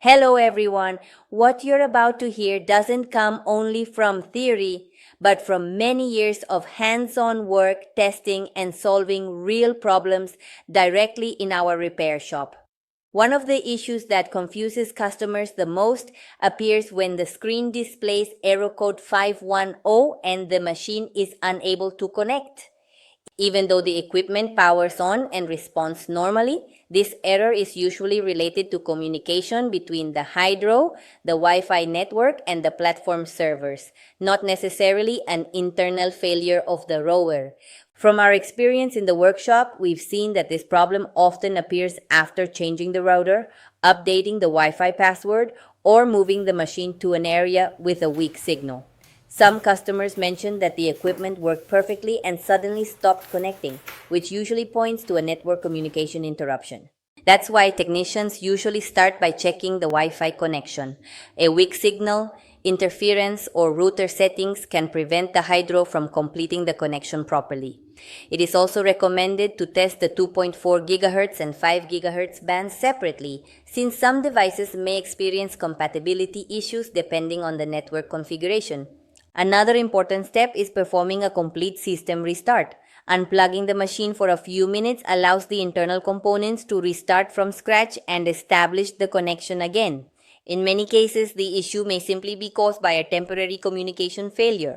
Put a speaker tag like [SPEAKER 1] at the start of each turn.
[SPEAKER 1] Hello everyone. What you're about to hear doesn't come only from theory, but from many years of hands-on work, testing, and solving real problems directly in our repair shop. One of the issues that confuses customers the most appears when the screen displays error code 510 and the machine is unable to connect. Even though the equipment powers on and responds normally, this error is usually related to communication between the Hydrow, the Wi-Fi network, and the platform servers, not necessarily an internal failure of the rower. From our experience in the workshop, we've seen that this problem often appears after changing the router, updating the Wi-Fi password, or moving the machine to an area with a weak signal. Some customers mentioned that the equipment worked perfectly and suddenly stopped connecting, which usually points to a network communication interruption. That's why technicians usually start by checking the Wi-Fi connection. A weak signal, interference, or router settings can prevent the Hydro from completing the connection properly. It is also recommended to test the 2.4 GHz and 5 GHz bands separately, since some devices may experience compatibility issues depending on the network configuration. Another important step is performing a complete system restart. Unplugging the machine for a few minutes allows the internal components to restart from scratch and establish the connection again. In many cases, the issue may simply be caused by a temporary communication failure.